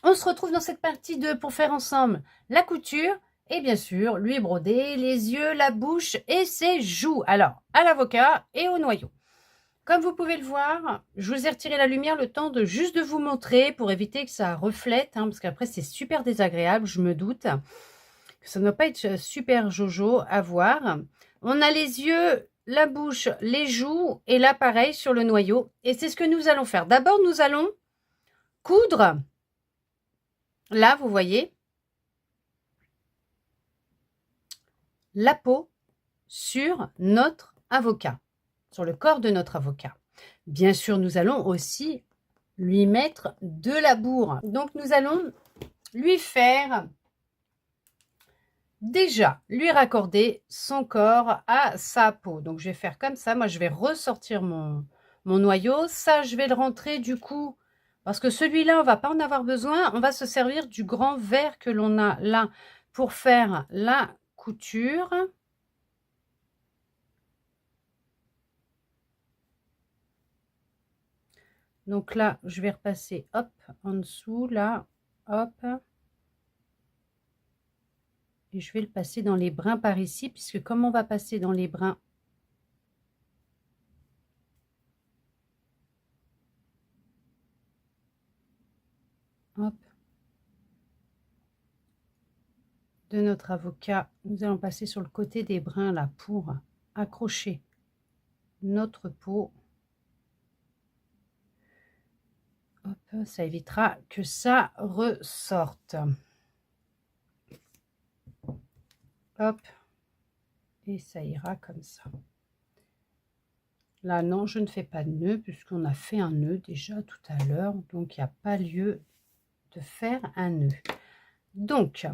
On se retrouve dans cette partie 2 pour faire ensemble la couture et bien sûr lui broder les yeux, la bouche et ses joues. Alors, à l'avocat et au noyau. Comme vous pouvez le voir, je vous ai retiré la lumière le temps de juste de vous montrer pour éviter que ça reflète, parce qu'après c'est super désagréable, je me doute que ça ne doit pas être super jojo à voir. On a les yeux, la bouche, les joues et là pareil sur le noyau. Et c'est ce que nous allons faire. D'abord, nous allons coudre. Là, vous voyez, la peau sur notre avocat, sur le corps de notre avocat. Bien sûr, nous allons aussi lui mettre de la bourre. Donc, nous allons lui faire déjà, lui raccorder son corps à sa peau. Donc, je vais faire comme ça. Moi, je vais ressortir mon noyau. Ça, je vais le rentrer du coup, parce que celui-là, on va pas en avoir besoin. On va se servir du grand verre que l'on a là pour faire la couture. Donc là, je vais repasser, hop, en dessous, là, hop. Et je vais le passer dans les brins par ici, puisque comme on va passer dans les brins, hop, de notre avocat, nous allons passer sur le côté des brins là pour accrocher notre peau. Hop, ça évitera que ça ressorte. Hop, et ça ira comme ça. Là, non, je ne fais pas de nœud puisqu'on a fait un nœud déjà tout à l'heure, donc il n'y a pas lieu de faire un nœud. Donc,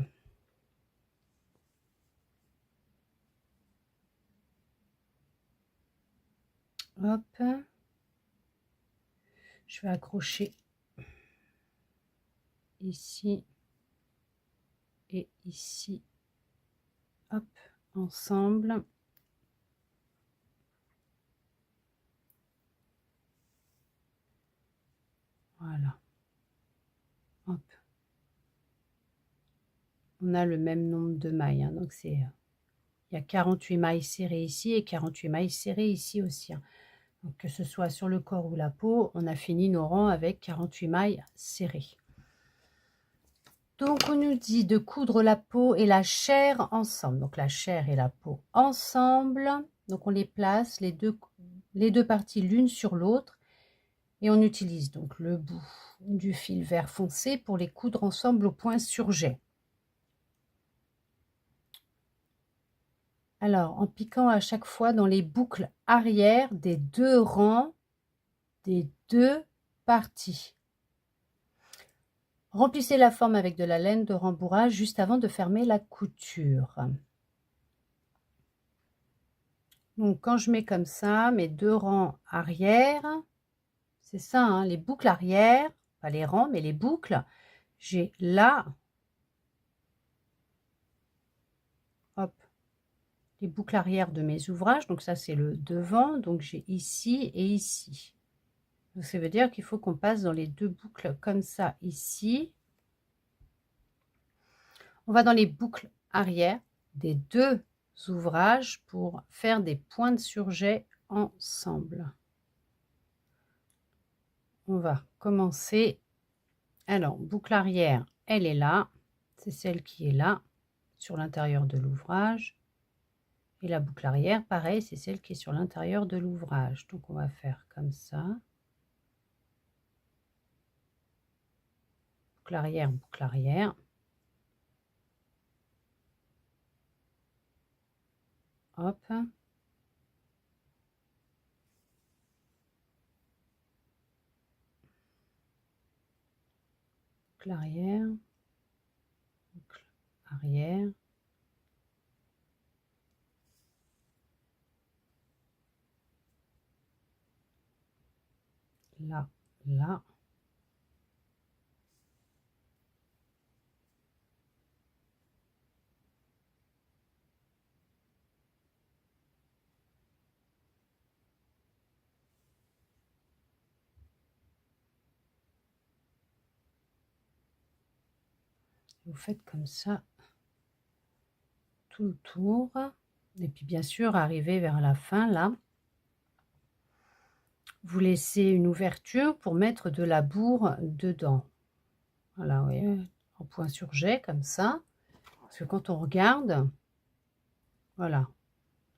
hop, je vais accrocher ici et ici, hop, ensemble. Voilà. Hop. On a le même nombre de mailles, hein, donc c'est, il y a 48 mailles serrées ici et 48 mailles serrées ici aussi. Hein. Donc que ce soit sur le corps ou la peau, on a fini nos rangs avec 48 mailles serrées. Donc on nous dit de coudre la peau et la chair ensemble. Donc la chair et la peau ensemble. Donc on les place les deux parties l'une sur l'autre. Et on utilise donc le bout du fil vert foncé pour les coudre ensemble au point sur jet. Alors, en piquant à chaque fois dans les boucles arrière des deux rangs des deux parties. Remplissez la forme avec de la laine de rembourrage juste avant de fermer la couture. Donc, quand je mets comme ça, mes deux rangs arrière, c'est ça, hein, les boucles arrière, pas les rangs, mais les boucles, j'ai là, hop, les boucles arrière de mes ouvrages, donc ça c'est le devant, donc j'ai ici et ici. Donc ça veut dire qu'il faut qu'on passe dans les deux boucles comme ça ici. On va dans les boucles arrière des deux ouvrages pour faire des points de surjet ensemble. On va commencer. Alors, boucle arrière, elle est là. C'est celle qui est là, sur l'intérieur de l'ouvrage. Et la boucle arrière, pareil, c'est celle qui est sur l'intérieur de l'ouvrage. Donc, on va faire comme ça. Boucle arrière, boucle arrière. Hop. Boucle arrière. Boucle arrière. Là, là. Vous faites comme ça tout le tour. Et puis bien sûr, arrivé vers la fin, là, vous laissez une ouverture pour mettre de la bourre dedans. Voilà, vous voyez, en point sur jet, comme ça. Parce que quand on regarde, voilà,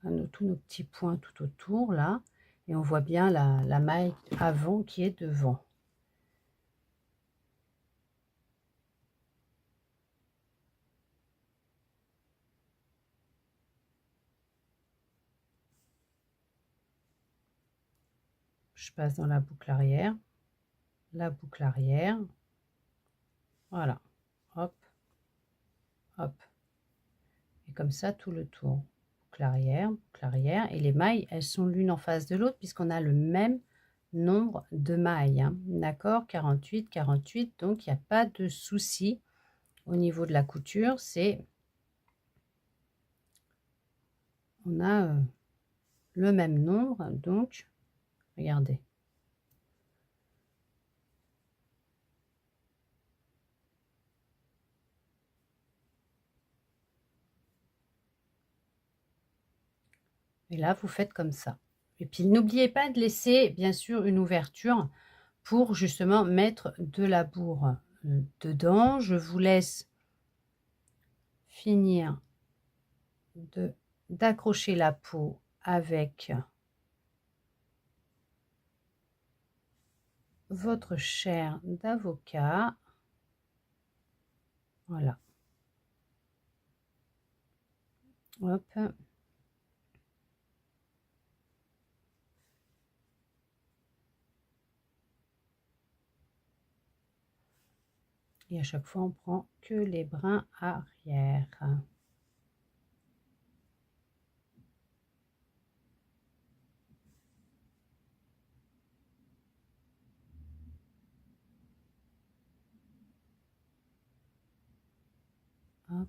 on a tous nos petits points tout autour, là. Et on voit bien la maille avant qui est devant. Je passe dans la boucle arrière, voilà, hop, hop, et comme ça tout le tour, boucle arrière, et les mailles, elles sont l'une en face de l'autre puisqu'on a le même nombre de mailles, hein. D'accord, 48, 48, donc il n'y a pas de souci au niveau de la couture, c'est, on a le même nombre, donc, regardez. Et là, vous faites comme ça. Et puis, n'oubliez pas de laisser, bien sûr, une ouverture pour justement mettre de la bourre dedans. Je vous laisse finir d'accrocher la peau avec votre chair d'avocat. Voilà. Hop. Et à chaque fois, on prend que les brins arrière. Hop.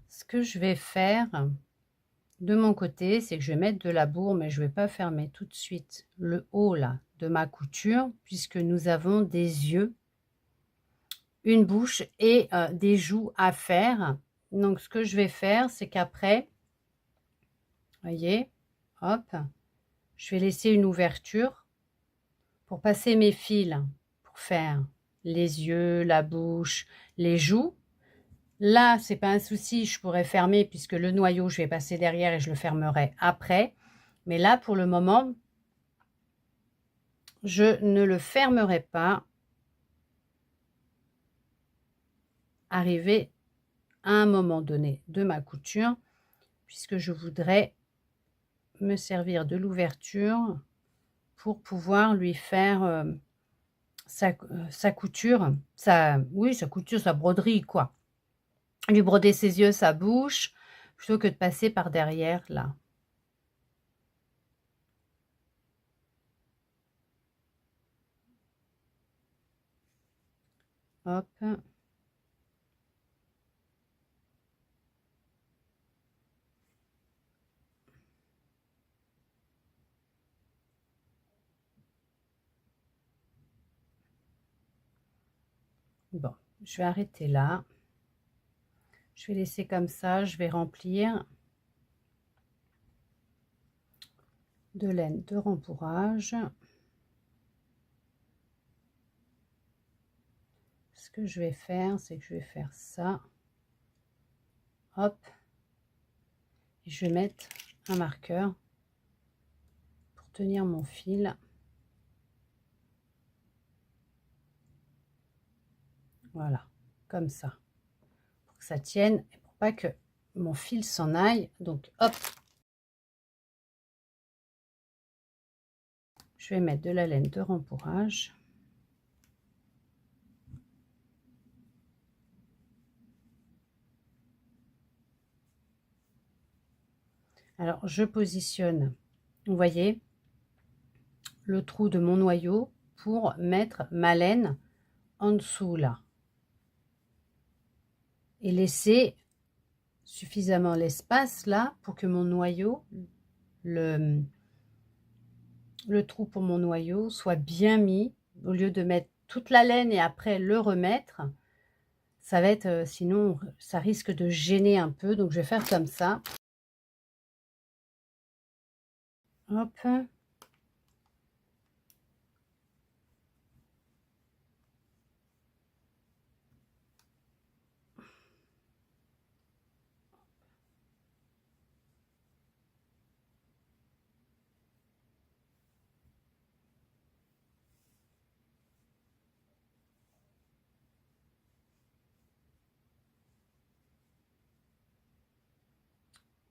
Ce que je vais faire de mon côté, c'est que je vais mettre de la bourre, mais je ne vais pas fermer tout de suite le haut là de ma couture, puisque nous avons des yeux, une bouche et des joues à faire. Donc ce que je vais faire, c'est qu'après, voyez, hop, je vais laisser une ouverture pour passer mes fils, pour faire les yeux, la bouche, les joues. Là, c'est pas un souci, je pourrais fermer puisque le noyau, je vais passer derrière et je le fermerai après. Mais là, pour le moment, je ne le fermerai pas. Arrivé à un moment donné de ma couture, puisque je voudrais me servir de l'ouverture pour pouvoir lui faire sa couture, oui, sa couture, sa broderie, quoi. Lui broder ses yeux, sa bouche, plutôt que de passer par derrière, là. Hop. Bon, je vais arrêter là. Je vais laisser comme ça. Je vais remplir de laine de rempourrage. Ce que je vais faire, c'est que je vais faire ça. Hop. Et je vais mettre un marqueur pour tenir mon fil. Voilà, comme ça. Pour que ça tienne et pour pas que mon fil s'en aille. Donc, hop. Je vais mettre de la laine de rempourrage. Alors, je positionne, vous voyez, le trou de mon noyau pour mettre ma laine en dessous là. Et laisser suffisamment l'espace là pour que mon noyau, le trou pour mon noyau soit bien mis. Au lieu de mettre toute la laine et après le remettre, ça va être, sinon ça risque de gêner un peu. Donc je vais faire comme ça. Hop.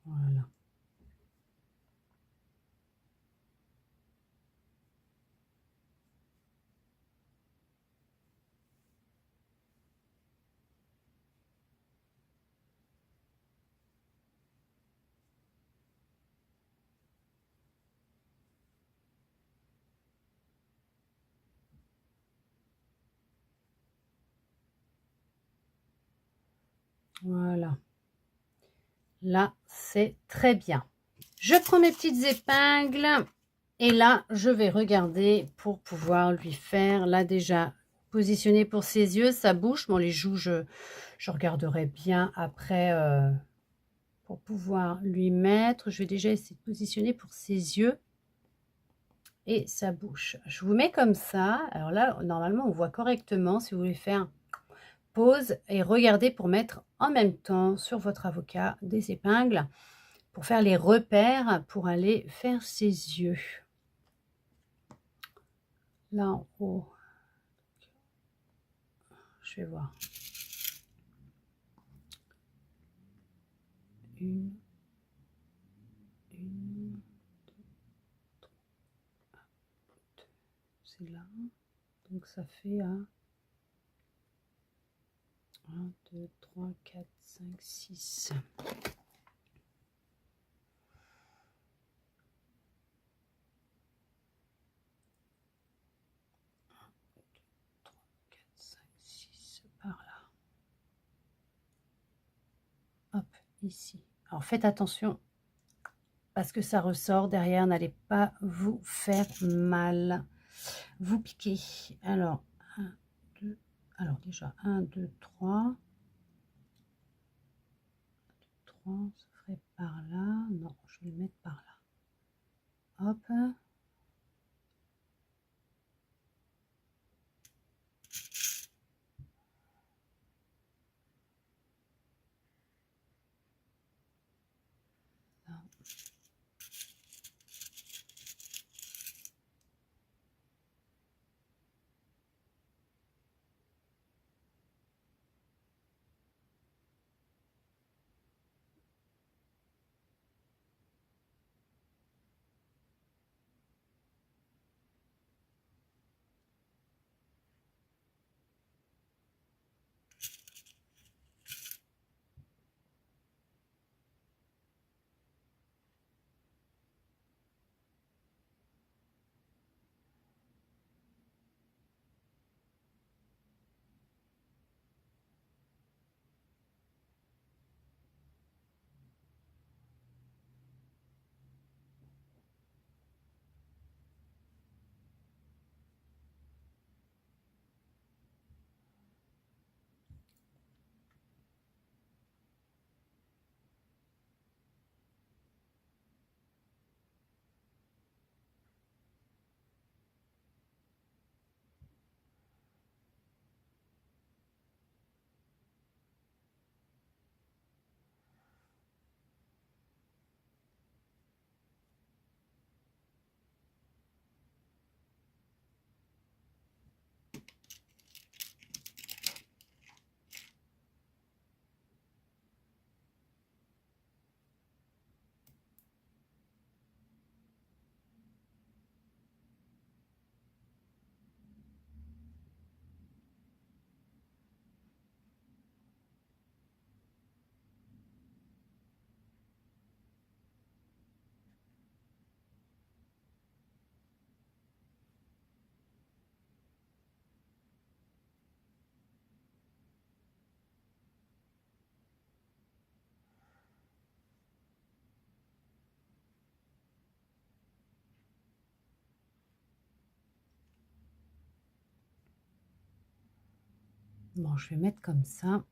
Voilà. Voilà. Là, c'est très bien. Je prends mes petites épingles et là, je vais regarder pour pouvoir lui faire, là déjà, positionner pour ses yeux, sa bouche. Bon, les joues, je regarderai bien après pour pouvoir lui mettre. Je vais déjà essayer de positionner pour ses yeux et sa bouche. Je vous mets comme ça. Alors là, normalement, on voit correctement. Si vous voulez faire pause et regardez pour mettre en même temps sur votre avocat des épingles pour faire les repères pour aller faire ses yeux. Là en haut, je vais voir. Une, deux, c'est là. Donc ça fait 1, 2, 3, 4, 5, 6. 6 par là. Hop, ici. Alors faites attention parce que ça ressort derrière, n'allez pas vous faire mal. Vous piquez. Alors, 1, 2, alors déjà 1, 2, 3. 3, ça ferait par là. Non, je vais le mettre par là. Hop. Bon, je vais mettre comme ça.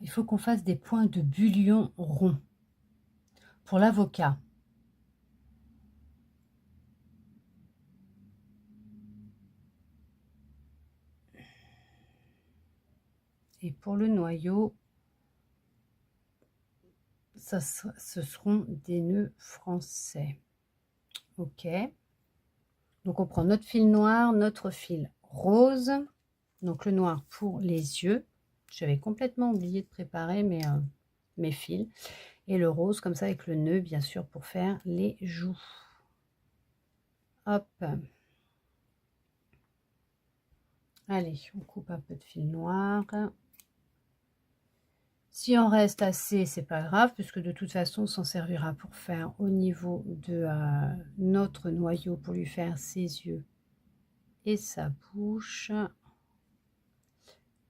Il faut qu'on fasse des points de bullion ronds pour l'avocat. Et pour le noyau, ce seront des nœuds français. Ok. Donc on prend notre fil noir, notre fil rose. Donc le noir pour les yeux. J'avais complètement oublié de préparer mes fils. Et le rose comme ça avec le nœud bien sûr pour faire les joues. Hop. Allez, on coupe un peu de fil noir. Si on reste assez, c'est pas grave, puisque de toute façon, on s'en servira pour faire au niveau de notre noyau, pour lui faire ses yeux et sa bouche.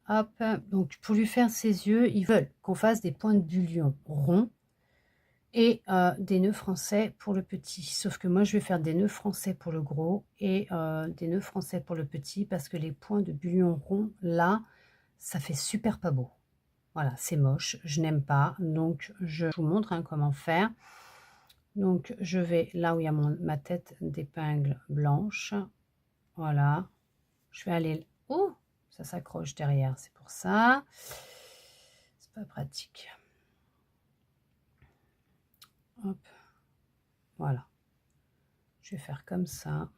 Hop, donc pour lui faire ses yeux, ils veulent qu'on fasse des points de bullion ronds et des nœuds français pour le petit. Sauf que moi, je vais faire des nœuds français pour le gros et des nœuds français pour le petit, parce que les points de bullion ronds, là, ça fait super pas beau. Voilà, c'est moche, je n'aime pas. Donc, je vous montre comment faire. Donc, je vais là où il y a ma tête d'épingle blanche. Voilà. Je vais aller... Oh, ça s'accroche derrière, c'est pour ça. C'est pas pratique. Hop. Voilà. Je vais faire comme ça.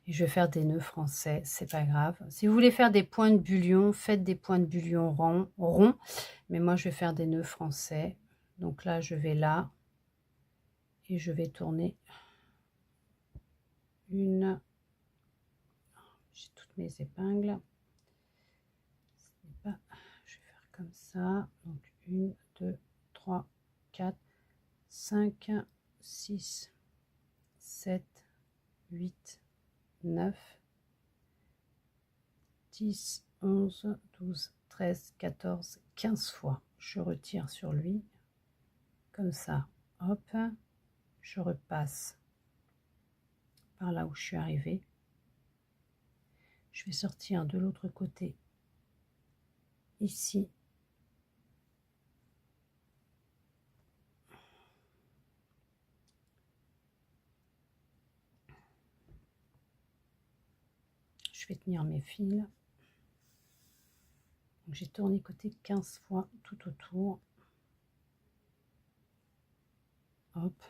Et je vais faire des nœuds français, c'est pas grave. Si vous voulez faire des points de bullion, faites des points de bullion ronds. Mais moi, je vais faire des nœuds français. Donc là, je vais là. Et je vais tourner une... J'ai toutes mes épingles. Je vais faire comme ça. Donc 1, 2, 3, 4, 5, 6, 7, 8, 9, 10, 11, 12, 13, 14, 15 fois. Je retire sur lui. Comme ça. Hop. Je repasse par là où je suis arrivée. Je vais sortir de l'autre côté. Ici. Je vais tenir mes fils. J'ai tourné côté 15 fois tout autour. Hop.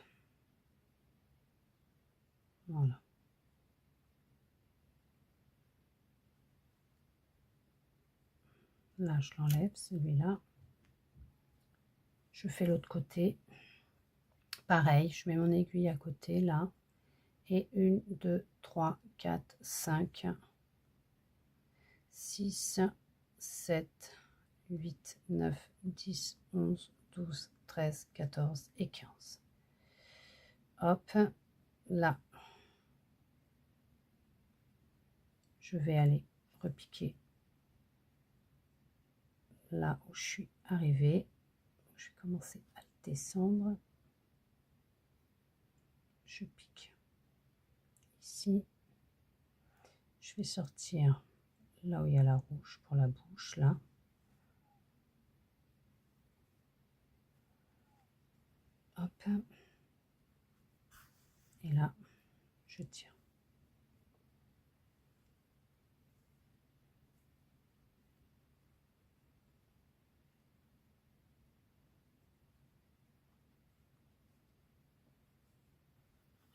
Voilà. Là, je l'enlève, celui-là. Je fais l'autre côté. Pareil, je mets mon aiguille à côté, là. Et 1, 2, 3, 4, 5, 6, 7, 8, 9, 10, 11, 12, 13, 14 et 15. Hop, là. Je vais aller repiquer là où je suis arrivée. Je vais commencer à descendre. Je pique ici. Je vais sortir là où il y a la rouge pour la bouche, là. Hop. Et là, je tire.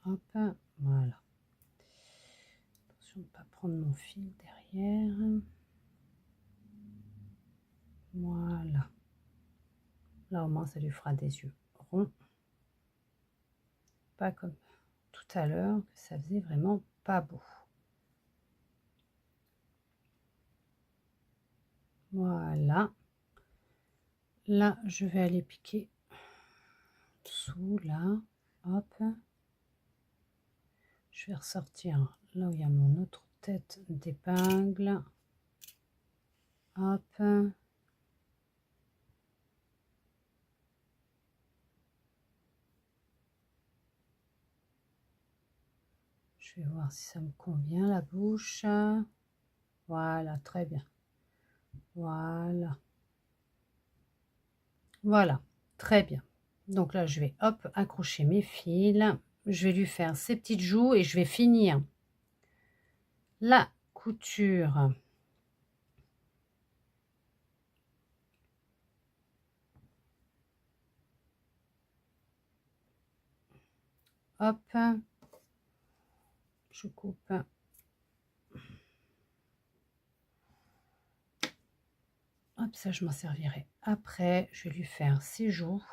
Hop, voilà. Attention de ne pas prendre mon fil derrière. Voilà. Là, au moins, ça lui fera des yeux ronds. Pas comme tout à l'heure, que ça faisait vraiment pas beau. Voilà. Là, je vais aller piquer dessous, là. Hop. Je vais ressortir là où il y a mon autre tête d'épingle. Hop. Je vais voir si ça me convient, la bouche. Voilà, très bien. Voilà. Voilà, très bien. Donc là, je vais, hop, accrocher mes fils. Je vais lui faire ses petites joues et je vais finir la couture. Hop, je coupe. Hop, ça, je m'en servirai après. Je vais lui faire ses joues.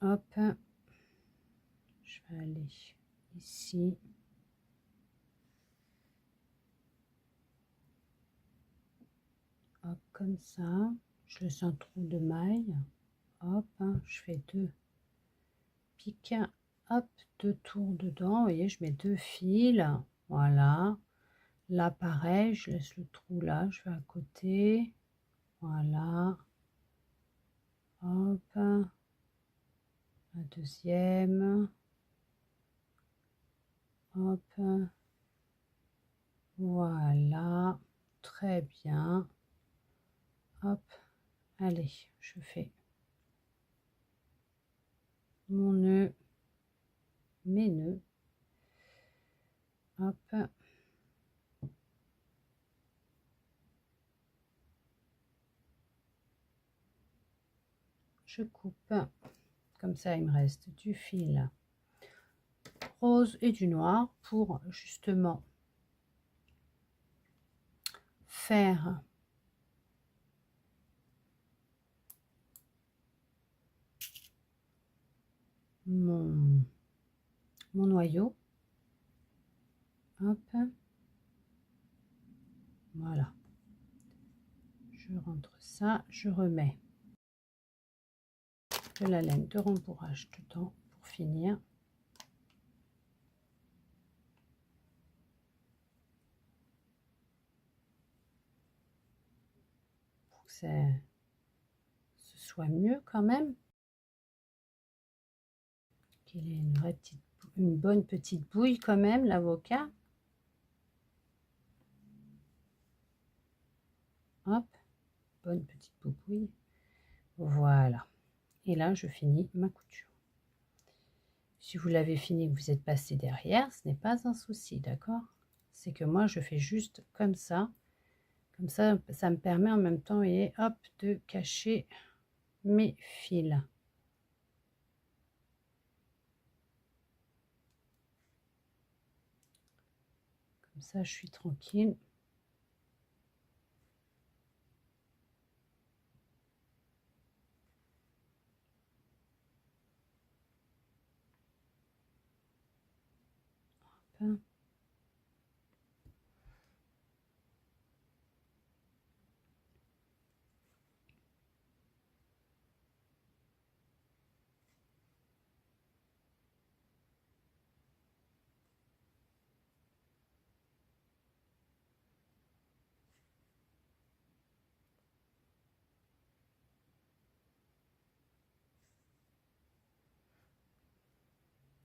Hop, je vais aller ici. Hop, comme ça. Je laisse un trou de maille. Hop, je fais 2 piques. Hop, 2 tours dedans. Vous voyez, je mets 2 fils. Voilà. Là, pareil, je laisse le trou là. Je vais à côté. Voilà. Hop. La deuxième. Hop. Voilà. Très bien. Hop. Allez, je fais mon nœud, mes nœuds. Hop. Je coupe. Comme ça, il me reste du fil rose et du noir pour justement faire mon noyau. Hop. Voilà. Je rentre ça, je remets de la laine de rembourrage dedans pour finir. Pour que ce soit mieux quand même. Qu'il ait une bonne petite bouille quand même, l'avocat. Hop, bonne petite bouille. Voilà. Et là, je finis ma couture. Si vous l'avez fini, vous êtes passé derrière, ce n'est pas un souci, d'accord? C'est que moi, je fais juste comme ça. Comme ça, ça me permet en même temps, et hop, de cacher mes fils. Comme ça, je suis tranquille. Hop.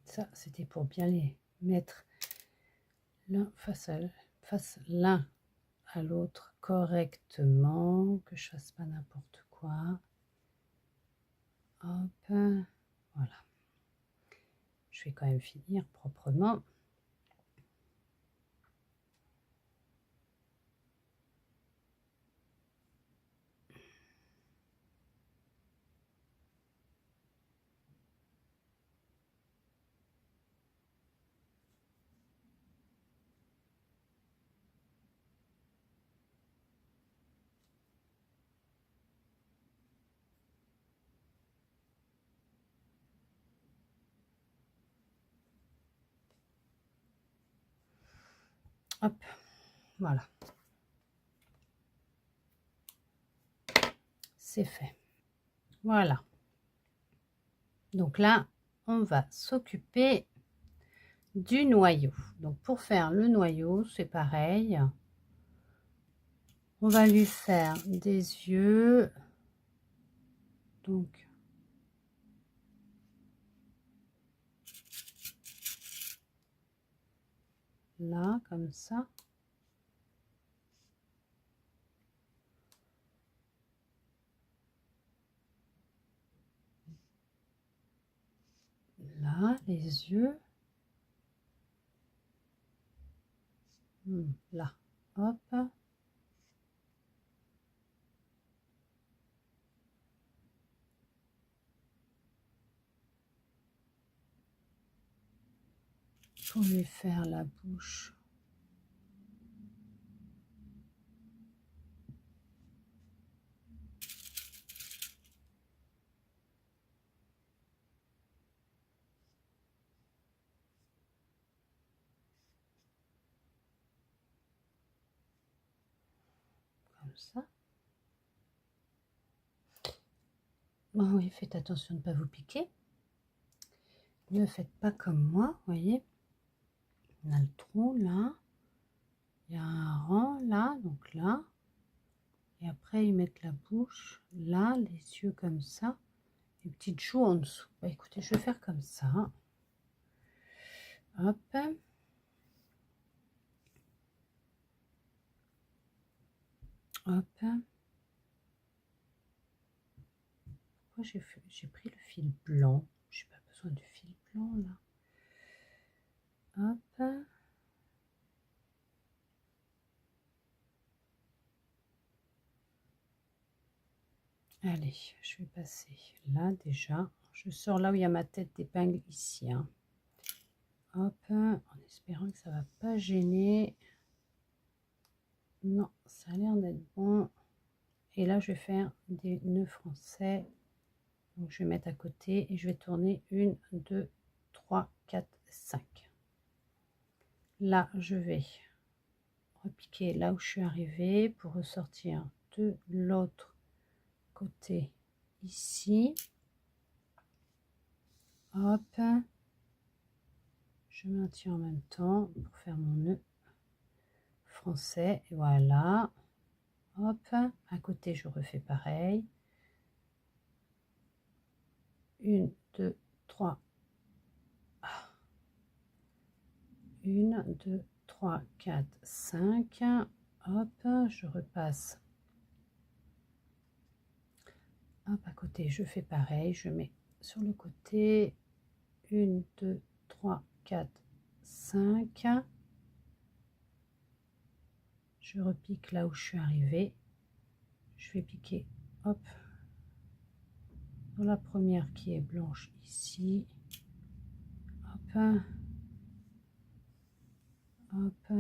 Ça, c'était pour bien les mettre l'un face l'un à l'autre correctement, que je fasse pas n'importe quoi. Hop, voilà. Je vais quand même finir proprement. Hop, voilà. C'est fait. Voilà. Donc là, on va s'occuper du noyau. Donc pour faire le noyau, c'est pareil. On va lui faire des yeux. Donc là, comme ça. Là, les yeux. Là, hop. Pour lui faire la bouche. Comme ça. Oh oui, faites attention de ne pas vous piquer. Ne faites pas comme moi, voyez. On a le trou là. Il y a un rang là, donc là. Et après, ils mettent la bouche là, les yeux comme ça. Les petites joues en dessous. Bah, écoutez, je vais faire comme ça. Hop. Hop. Pourquoi j'ai pris le fil blanc? J'ai pas besoin du fil blanc là. Hop. Allez, je vais passer là déjà. Je sors là où il y a ma tête d'épingle ici. Hein. Hop, en espérant que ça va pas gêner. Non, ça a l'air d'être bon. Et là, je vais faire des nœuds français. Donc, je vais mettre à côté et je vais tourner 1, 2, 3, 4, 5. Là, je vais repiquer là où je suis arrivée pour ressortir de l'autre côté ici. Hop, je maintiens en même temps pour faire mon nœud français. Et voilà. Hop, à côté, je refais pareil. 1, 2, 3. 1, 2, 3, 4, 5. Hop, je repasse. Hop, à côté, je fais pareil. Je mets sur le côté. 1, 2, 3, 4, 5. Je repique là où je suis arrivée. Je vais piquer, hop, dans la première qui est blanche ici. Hop. Hop.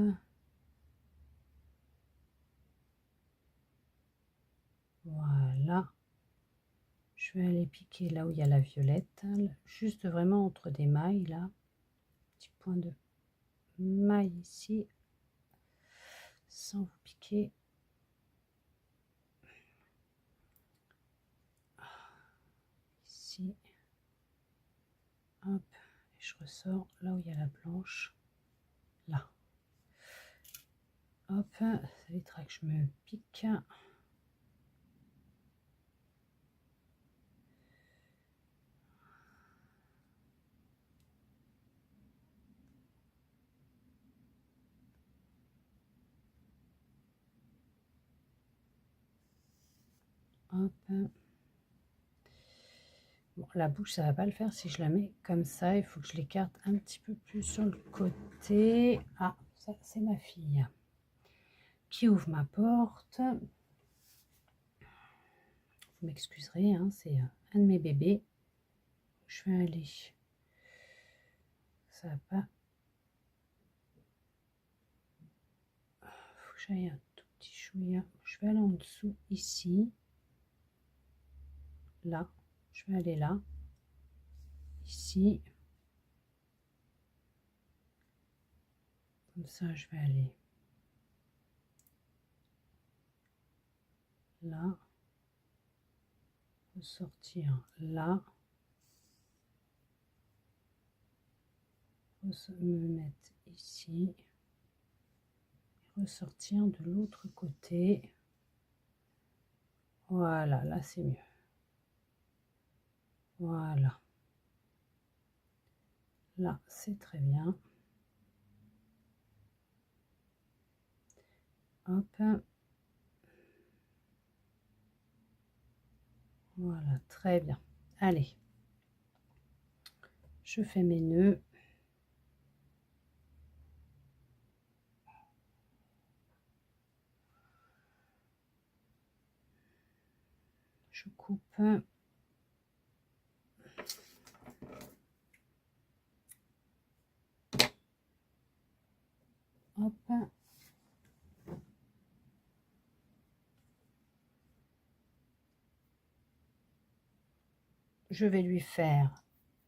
Voilà. Je vais aller piquer là où il y a la violette, juste vraiment entre des mailles là. Petit point de maille ici, sans vous piquer. Ici. Hop. Et je ressors là où il y a la blanche. Là. Hop. Ça évitera que je me pique. Hop. Bon, la bouche, ça va pas le faire si je la mets comme ça. Il faut que je l'écarte un petit peu plus sur le côté. Ah, ça, c'est ma fille qui ouvre ma porte. Vous m'excuserez, hein, c'est un de mes bébés. Je vais aller. Ça va pas. Faut que j'aille un tout petit chouïa. Je vais aller en dessous ici. Là. Je vais aller là. Ici. Comme ça, je vais aller là, ressortir là, me mettre ici, ressortir de l'autre côté. Voilà, là c'est mieux. Voilà. Là, c'est très bien. Hop. Voilà, très bien. Allez. Je fais mes nœuds. Je coupe. Hop. Je vais lui faire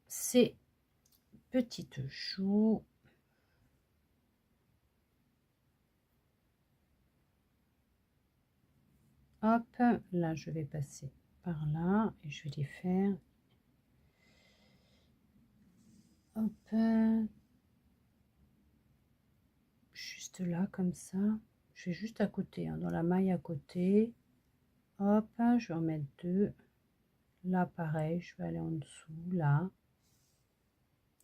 ses petites joues. Hop, là je vais passer par là et je vais les faire. Hop, juste là comme ça. Je vais juste à côté, hein, dans la maille à côté. Hop, je vais en mettre deux. Là pareil, je vais aller en dessous, là.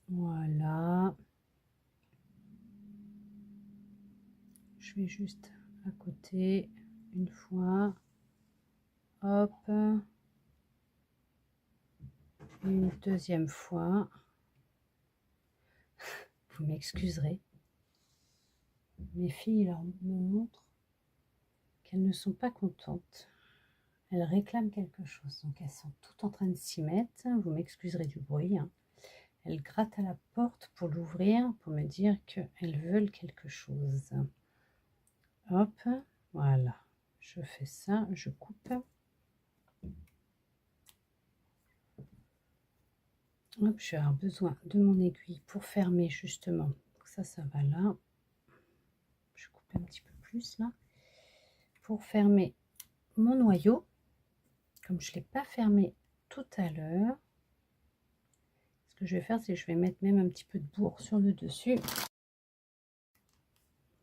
Voilà. Je vais juste à côté une fois. Hop. Une deuxième fois. Vous m'excuserez. Mes filles là, me montrent qu'elles ne sont pas contentes. Elles réclament quelque chose. Donc elles sont toutes en train de s'y mettre. Vous m'excuserez du bruit. Hein. Elles grattent à la porte pour l'ouvrir, pour me dire qu'elles veulent quelque chose. Hop, voilà. Je fais ça, je coupe. Hop, je vais avoir besoin de mon aiguille pour fermer justement. Donc ça va là. Je coupe un petit peu plus là. Pour fermer mon noyau. Comme je ne l'ai pas fermé tout à l'heure, ce que je vais faire, c'est que je vais mettre même un petit peu de bourre sur le dessus. Un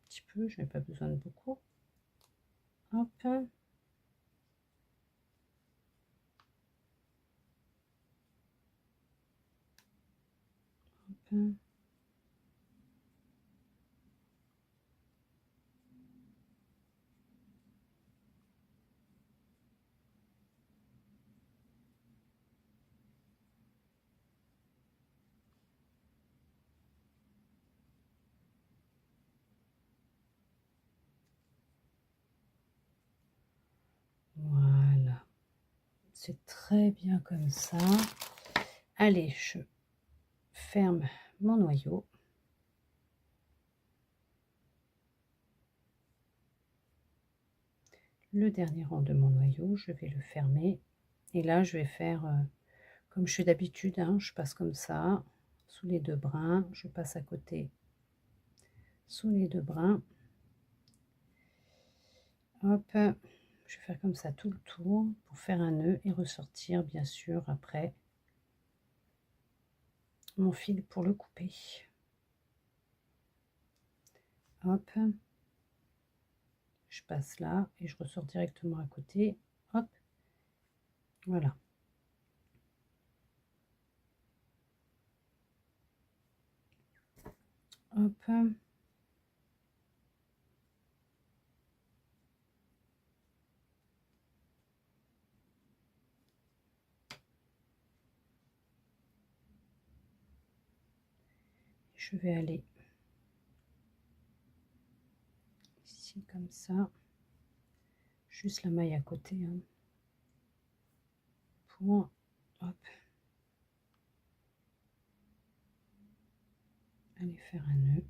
petit peu, je n'ai pas besoin de beaucoup. Hop. Hop. Voilà. C'est très bien comme ça. Allez, je ferme mon noyau. Le dernier rang de mon noyau, je vais le fermer. Et là, je vais faire comme je fais d'habitude, hein, je passe comme ça, sous les deux brins, je passe à côté, sous les deux brins. Hop, je vais faire comme ça tout le tour pour faire un nœud et ressortir bien sûr après mon fil pour le couper. Hop, je passe là et je ressors directement à côté. Hop, voilà. Hop. Je vais aller ici comme ça, juste la maille à côté, hein, pour hop, aller faire un nœud,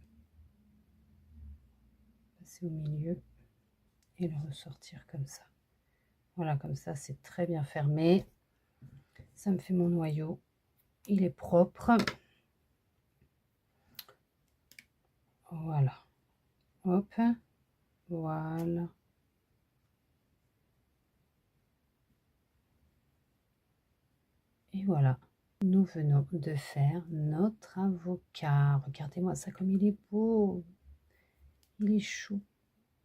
passer au milieu et le ressortir comme ça. Voilà, comme ça c'est très bien fermé. Ça me fait mon noyau, il est propre. Voilà, hop, voilà. Et voilà, nous venons de faire notre avocat. Regardez-moi ça comme il est beau. Il est chou.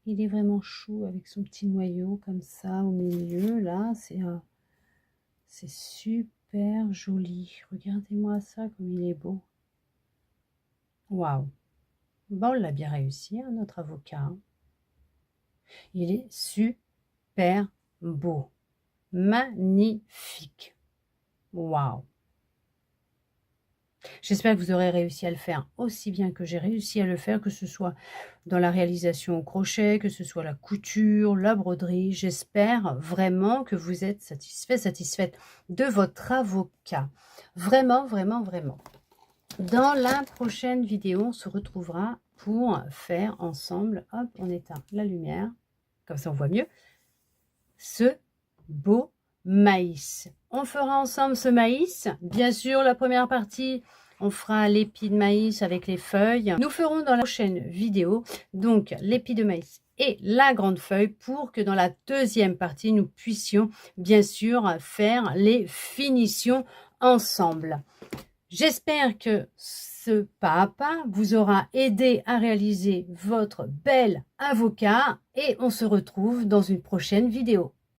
Il est vraiment chou avec son petit noyau comme ça au milieu. Là, c'est super joli. Regardez-moi ça comme il est beau. Waouh. Bon, on l'a bien réussi, hein, notre avocat. Il est super beau. Magnifique. Waouh. J'espère que vous aurez réussi à le faire aussi bien que j'ai réussi à le faire, que ce soit dans la réalisation au crochet, que ce soit la couture, la broderie. J'espère vraiment que vous êtes satisfaite de votre avocat. Vraiment, vraiment, vraiment. Dans la prochaine vidéo, on se retrouvera pour faire ensemble, hop, on éteint la lumière, comme ça on voit mieux, ce beau maïs. On fera ensemble ce maïs. Bien sûr, la première partie, on fera l'épi de maïs avec les feuilles. Nous ferons dans la prochaine vidéo, donc l'épi de maïs et la grande feuille pour que dans la deuxième partie, nous puissions bien sûr faire les finitions ensemble. J'espère que ce pas à pas vous aura aidé à réaliser votre bel avocat et on se retrouve dans une prochaine vidéo.